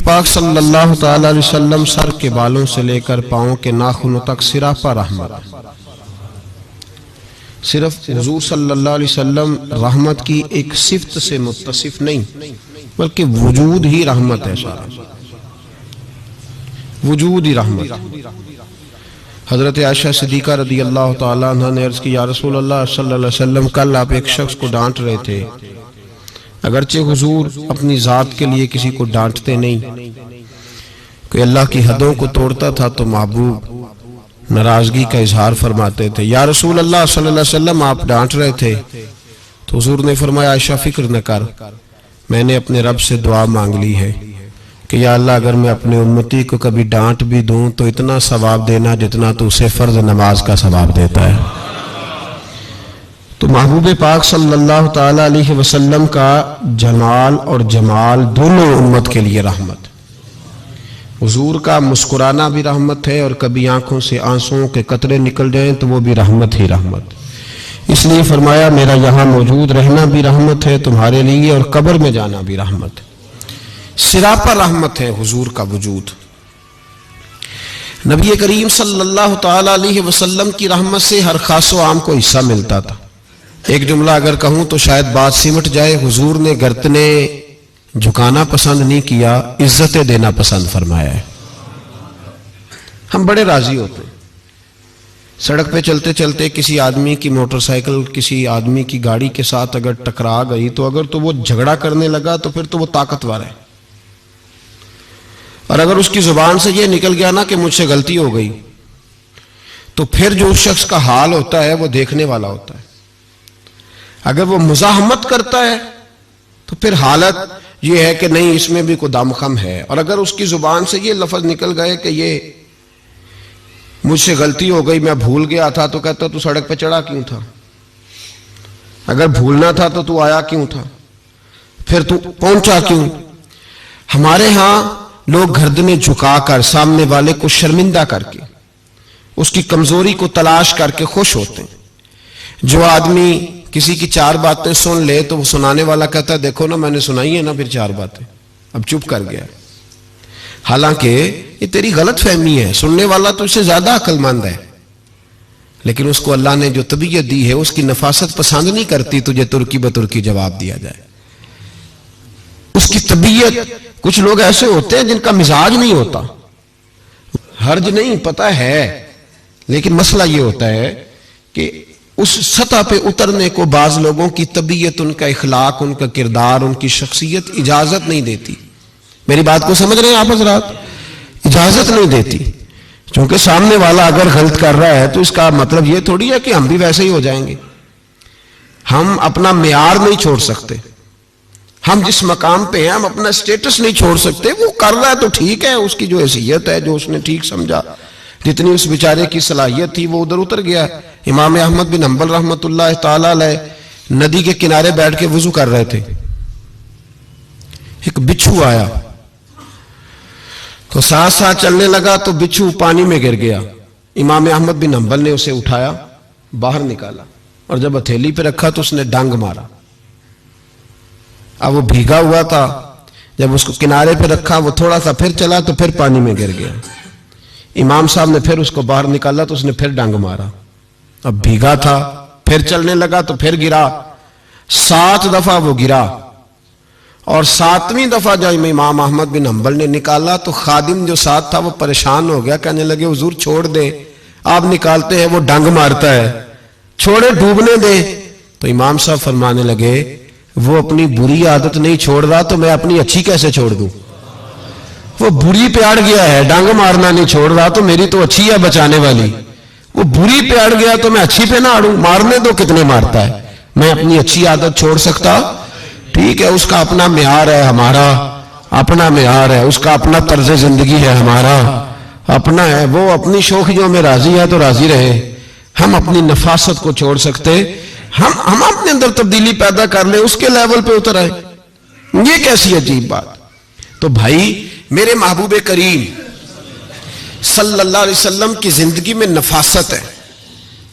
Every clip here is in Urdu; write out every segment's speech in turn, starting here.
پاک صلی اللہ تعالی علیہ وسلم سر کے بالوں سے لے کر پاؤں کے ناخنوں تک سراپا رحمت. صرف حضور صلی اللہ علیہ وسلم رحمت کی ایک صفت سے متصف نہیں بلکہ وجود ہی رحمت ہے. سارا وجود ہی رحمت. حضرت عائشہ صدیقہ رضی اللہ تعالیٰ عنہ نے عرض کی یا رسول اللہ صلی اللہ علیہ وسلم کل آپ ایک شخص کو ڈانٹ رہے تھے. اگرچہ حضور اپنی ذات کے لیے کسی کو ڈانٹتے نہیں، کوئی اللہ کی حدوں کو توڑتا تھا تو محبوب ناراضگی کا اظہار فرماتے تھے. یا رسول اللہ صلی اللہ علیہ وسلم آپ ڈانٹ رہے تھے تو حضور نے فرمایا عائشہ فکر نہ کر، میں نے اپنے رب سے دعا مانگ لی ہے کہ یا اللہ اگر میں اپنے امتی کو کبھی ڈانٹ بھی دوں تو اتنا ثواب دینا جتنا تو اسے فرض نماز کا ثواب دیتا ہے. تو محبوب پاک صلی اللہ تعالی علیہ وسلم کا جلال اور جمال دونوں امت کے لیے رحمت. حضور کا مسکرانا بھی رحمت ہے اور کبھی آنکھوں سے آنسوؤں کے قطرے نکل جائیں تو وہ بھی رحمت ہی رحمت. اس لیے فرمایا میرا یہاں موجود رہنا بھی رحمت ہے تمہارے لیے اور قبر میں جانا بھی رحمت ہے. سراپا رحمت ہے حضور کا وجود. نبی کریم صلی اللہ تعالی علیہ وسلم کی رحمت سے ہر خاص و عام کو حصہ ملتا تھا. ایک جملہ اگر کہوں تو شاید بات سمٹ جائے، حضور نے گردنے جھکانا پسند نہیں کیا، عزتیں دینا پسند فرمایا ہے. ہم بڑے راضی ہوتے ہیں سڑک پہ چلتے چلتے کسی آدمی کی موٹر سائیکل کسی آدمی کی گاڑی کے ساتھ اگر ٹکرا گئی تو اگر تو وہ جھگڑا کرنے لگا تو پھر تو وہ طاقتور ہے، اور اگر اس کی زبان سے یہ نکل گیا نا کہ مجھ سے غلطی ہو گئی تو پھر جو اس شخص کا حال ہوتا ہے وہ دیکھنے والا ہوتا ہے. اگر وہ مزاحمت کرتا ہے تو پھر حالت یہ ہے کہ نہیں اس میں بھی کوئی دم خم ہے، اور اگر اس کی زبان سے یہ لفظ نکل گئے کہ یہ مجھ سے غلطی ہو گئی میں بھول گیا تھا تو کہتا تو سڑک پہ چڑھا کیوں تھا؟ اگر بھولنا تھا تو آیا کیوں تھا؟ پھر تو پہنچا کیوں؟ ہمارے ہاں لوگ گردنیں جھکا کر سامنے والے کو شرمندہ کر کے اس کی کمزوری کو تلاش کر کے خوش ہوتے ہیں. جو آدمی کسی کی چار باتیں سن لے تو وہ سنانے والا کہتا ہے دیکھو نا میں نے سنائی ہے نا پھر چار باتیں، اب چپ کر گیا. حالانکہ یہ تیری غلط فہمی ہے، سننے والا تو اس سے زیادہ عقل مند ہے، لیکن اس کو اللہ نے جو طبیعت دی ہے اس کی نفاست پسند نہیں کرتی تجھے ترکی بترکی جواب دیا جائے. اس کی طبیعت، کچھ لوگ ایسے ہوتے ہیں جن کا مزاج نہیں ہوتا، حرج نہیں پتہ ہے، لیکن مسئلہ یہ ہوتا ہے کہ اس سطح پہ اترنے کو بعض لوگوں کی طبیعت، ان کا اخلاق، ان کا کردار، ان کی شخصیت اجازت نہیں دیتی. میری بات کو سمجھ رہے ہیں آپ حضرات؟ اجازت نہیں دیتی. چونکہ سامنے والا اگر غلط کر رہا ہے تو اس کا مطلب یہ تھوڑی ہے کہ ہم بھی ویسے ہی ہو جائیں گے. ہم اپنا معیار نہیں چھوڑ سکتے. ہم جس مقام پہ ہیں ہم اپنا سٹیٹس نہیں چھوڑ سکتے. وہ کر رہا ہے تو ٹھیک ہے، اس کی جو حیثیت ہے، جو اس نے ٹھیک سمجھا، جتنی اس بیچارے کی صلاحیت تھی وہ ادھر اتر گیا. امام احمد بن حنبل رحمۃ اللہ تعالی علیہ ندی کے کنارے بیٹھ کے وضو کر رہے تھے. ایک بچھو آیا تو ساتھ ساتھ چلنے لگا تو بچھو پانی میں گر گیا. امام احمد بن حنبل نے اسے اٹھایا، باہر نکالا اور جب ہتھیلی پہ رکھا تو اس نے ڈنگ مارا. اب وہ بھیگا ہوا تھا، جب اس کو کنارے پہ رکھا وہ تھوڑا سا پھر چلا تو پھر پانی میں گر گیا. امام صاحب نے پھر اس کو باہر نکالا تو اس نے پھر ڈنگ مارا. اب بھیگا تھا، پھر چلنے لگا تو پھر گرا. 7 دفعہ وہ گرا، اور 7ویں دفعہ جب امام احمد بن حنبل نے نکالا تو خادم جو ساتھ تھا وہ پریشان ہو گیا، کہنے لگے حضور چھوڑ دیں، آپ نکالتے ہیں وہ ڈنگ مارتا ہے، چھوڑے ڈوبنے دیں. تو امام صاحب فرمانے لگے وہ اپنی بری عادت نہیں چھوڑ رہا تو میں اپنی اچھی کیسے چھوڑ دوں؟ وہ بری پہ اڑ گیا ہے، ڈنگ مارنا نہیں چھوڑ رہا تو میری تو اچھی ہے بچانے والی. وہ بری پہ اڑ گیا تو میں اچھی پہ نہ اڑوں. مارنے دو کتنے مارتا ہے، میں اپنی اچھی عادت چھوڑ سکتا؟ ٹھیک ہے، اس کا اپنا معیار ہے، ہمارا اپنا معیار ہے، اس کا اپنا طرز زندگی ہے، ہمارا اپنا ہے. وہ اپنی شوخیوں میں راضی ہے تو راضی رہے. ہم اپنی نفاست کو چھوڑ سکتے؟ ہم اپنے اندر تبدیلی پیدا کر لیں، اس کے لیول پہ اتر آئے. یہ کیسی عجیب بات. تو بھائی میرے محبوب کریم صلی اللہ علیہ وسلم کی زندگی میں نفاست ہے.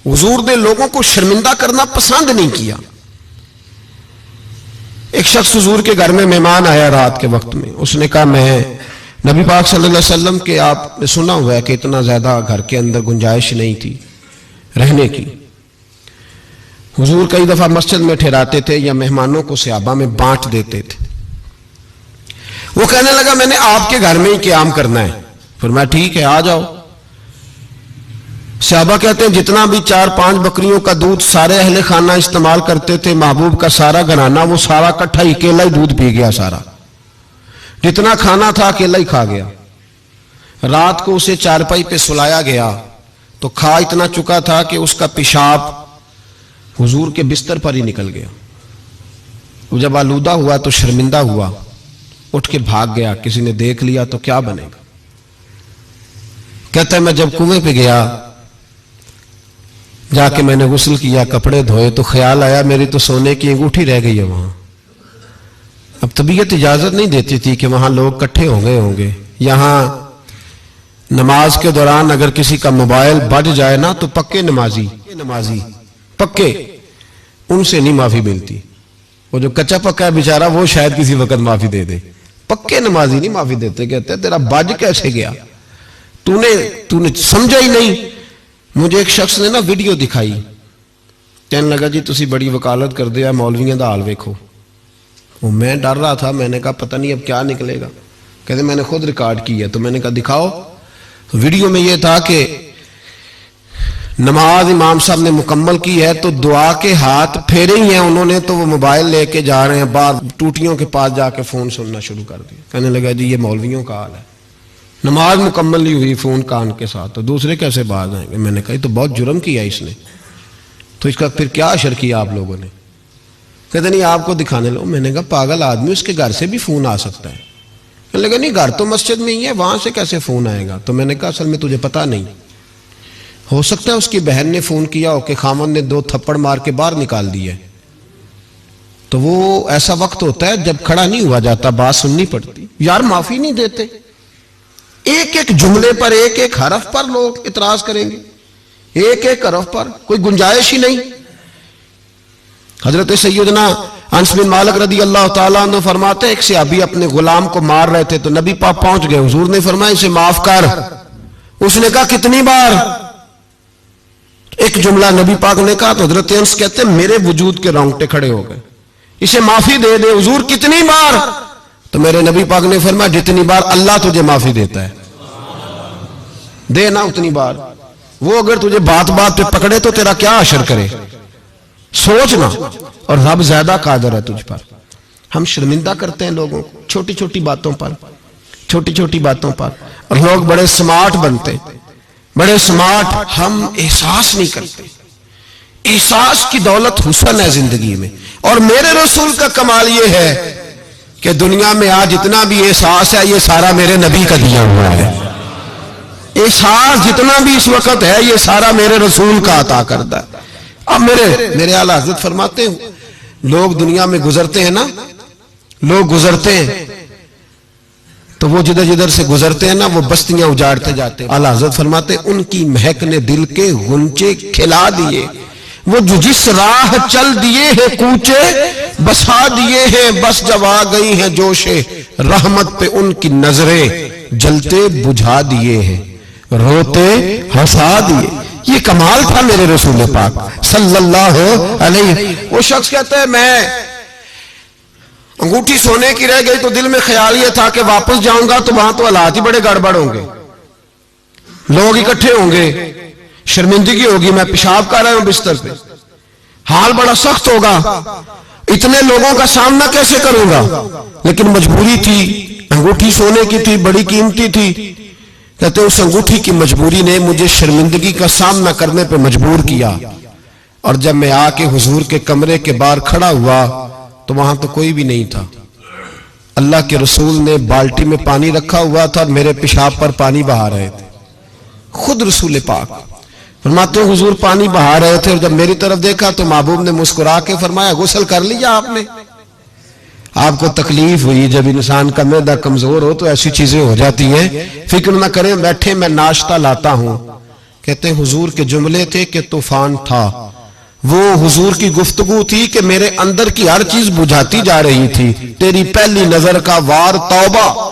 حضور نے لوگوں کو شرمندہ کرنا پسند نہیں کیا. ایک شخص حضور کے گھر میں مہمان آیا رات کے وقت میں، اس نے کہا میں نبی پاک صلی اللہ علیہ وسلم کے آپ نے سنا ہوا ہے کہ اتنا زیادہ گھر کے اندر گنجائش نہیں تھی رہنے کی. حضور کئی دفعہ مسجد میں ٹھہراتے تھے یا مہمانوں کو صحابہ میں بانٹ دیتے تھے. وہ کہنے لگا میں نے آپ کے گھر میں ہی قیام کرنا ہے. فرمایا ٹھیک ہے آ جاؤ. صحابہ کہتے ہیں جتنا بھی 4-5 بکریوں کا دودھ سارے اہل خانہ استعمال کرتے تھے، محبوب کا سارا گھرانہ وہ سارا کٹھا ہی اکیلا ہی دودھ پی گیا. سارا جتنا کھانا تھا اکیلا ہی کھا گیا. رات کو اسے چارپائی پہ سلایا گیا تو کھا اتنا چکا تھا کہ اس کا پیشاب حضور کے بستر پر ہی نکل گیا. وہ جب آلودہ ہوا تو شرمندہ ہوا، اٹھ کے بھاگ گیا. کسی نے دیکھ لیا تو کیا بنے گا. کہتا ہے میں جب کنویں پہ گیا، جا کے میں نے غسل کیا، کپڑے دھوئے تو خیال آیا میری تو سونے کی انگوٹھی رہ گئی ہے وہاں. اب طبیعت اجازت نہیں دیتی تھی کہ وہاں لوگ کٹھے ہو گئے ہوں گے. یہاں نماز کے دوران اگر کسی کا موبائل بج جائے نا تو پکے نمازی پکے ان سے نہیں معافی ملتی. وہ جو کچا پکا ہے بیچارہ وہ شاید کسی وقت معافی دے دے، پکے نمازی نہیں معافی دیتے. کہتے تیرا بج کیسے گیا، تو نے سمجھا ہی نہیں. مجھے ایک شخص نے نا ویڈیو دکھائی، کہنے لگا جی تسی بڑی وکالت کر دیا مولویاں دا حال ویکھو. وہ میں ڈر رہا تھا، میں نے کہا پتہ نہیں اب کیا نکلے گا. کہتے میں نے خود ریکارڈ کیا تو میں نے کہا دکھاؤ. ویڈیو میں یہ تھا کہ نماز امام صاحب نے مکمل کی ہے تو دعا کے ہاتھ پھیرے ہی ہیں انہوں نے تو وہ موبائل لے کے جا رہے ہیں باہر ٹوٹیوں کے پاس جا کے فون سننا شروع کر دیا. کہنے لگا جی یہ مولویوں کا حال ہے، نماز مکمل نہیں ہوئی فون کان کے ساتھ تو دوسرے کیسے باز آئیں گے. میں نے کہا یہ تو بہت جرم کیا اس نے، تو اس کا پھر کیا اشر کیا آپ لوگوں نے. کہتے نہیں آپ کو دکھانے لو. میں نے کہا پاگل آدمی، اس کے گھر سے بھی فون آ سکتا ہے. کہنے لگا نہیں گھر تو مسجد میں ہی ہے، وہاں سے کیسے فون آئے گا. تو میں نے کہا اصل میں تجھے پتا نہیں، ہو سکتا ہے اس کی بہن نے فون کیا ہو کہ خامن نے 2 تھپڑ مار کے باہر نکال دی ہے. تو وہ ایسا وقت ہوتا ہے جب کھڑا نہیں ہوا جاتا، بات سننی پڑتی. یار معافی نہیں دیتے، ایک ایک جملے پر ایک ایک حرف پر لوگ اعتراض کریں گے، ایک ایک حرف پر کوئی گنجائش ہی نہیں. حضرت سیدنا انس بن مالک رضی اللہ تعالیٰ عنہ فرماتے ایک صحابی اپنے غلام کو مار رہے تھے تو نبی پاک پہنچ گئے. حضور نے فرمایا اسے معاف کر. اس نے کہا کتنی بار؟ ایک جملہ نبی پاک نے کہا تو حضرت انس کہتے ہیں میرے وجود کے رونگٹے کھڑے ہو گئے. اسے معافی دے دے. حضور کتنی بار؟ تو میرے نبی پاک نے فرمایا جتنی بار اللہ تجھے معافی دیتا ہے دے نا اتنی بار. وہ اگر تجھے بات بات پہ پکڑے تو تیرا کیا اشر کرے، سوچنا. اور رب زیادہ قادر ہے تجھ پر. ہم شرمندہ کرتے ہیں لوگوں کو چھوٹی چھوٹی باتوں پر اور لوگ بڑے سمارٹ بنتے، بڑے سمارٹ. ہم احساس نہیں کرتے. احساس کی دولت حسن ہے زندگی میں. اور میرے رسول کا کمال یہ ہے کہ دنیا میں آج جتنا بھی احساس ہے یہ سارا میرے نبی کا دیا ہوا ہے. احساس جتنا بھی اس وقت ہے یہ سارا میرے رسول کا عطا کرتا ہے. اب میرے اعلیٰ حضرت فرماتے ہیں لوگ دنیا میں گزرتے ہیں نا، لوگ گزرتے ہیں تو وہ جدھر جدھر سے گزرتے ہیں نا وہ بستیاں اجاڑتے جاتے ہیں. اعلیٰ حضرت فرماتے ہیں ان کی مہک نے دل کے غنچے کھلا دیے، وہ جو جس راہ چل دیے ہیں کوچے بسا دیے ہیں، بس جب آ گئی ہیں جوش رحمت پہ ان کی نظریں جلتے بجھا دیے ہیں، روتے ہنسا دیے. یہ کمال تھا میرے رسول پاک صلی اللہ علیہ. وہ شخص کہتا ہے میں انگوٹھی سونے کی رہ گئی تو دل میں خیال یہ تھا کہ واپس جاؤں گا تو وہاں تو حالات ہی بڑے گڑبڑ ہوں گے، لوگ اکٹھے ہوں گے، شرمندگی ہوگی، میں پیشاب کر رہا ہوں بستر پہ، حال بڑا سخت ہوگا، اتنے لوگوں کا سامنا کیسے کروں گا. لیکن مجبوری تھی، انگوٹھی سونے کی تھی، بڑی قیمتی تھی. کہتے اس انگوٹھی کی مجبوری نے مجھے شرمندگی کا سامنا کرنے پہ مجبور کیا. اور جب میں آ کے حضور کے کمرے کے باہر کھڑا ہوا تو وہاں تو کوئی بھی نہیں تھا. اللہ کے رسول نے بالٹی میں پانی رکھا ہوا تھا اور میرے پیشاب پر پانی بہا رہے تھے. خود رسول پاک فرماتے ہیں حضور پانی بہا رہے تھے اور جب میری طرف دیکھا تو محبوب نے مسکرا کے فرمایا غسل کر لیا آپ نے؟ آپ کو تکلیف ہوئی جب انسان کا معدہ کمزور ہو تو ایسی چیزیں ہو جاتی ہیں، فکر نہ کریں بیٹھے میں ناشتہ لاتا ہوں. کہتے ہیں حضور کے جملے تھے کہ طوفان تھا. وہ حضور کی گفتگو تھی کہ میرے اندر کی ہر چیز بجھاتی جا رہی تھی. تیری پہلی نظر کا وار توبہ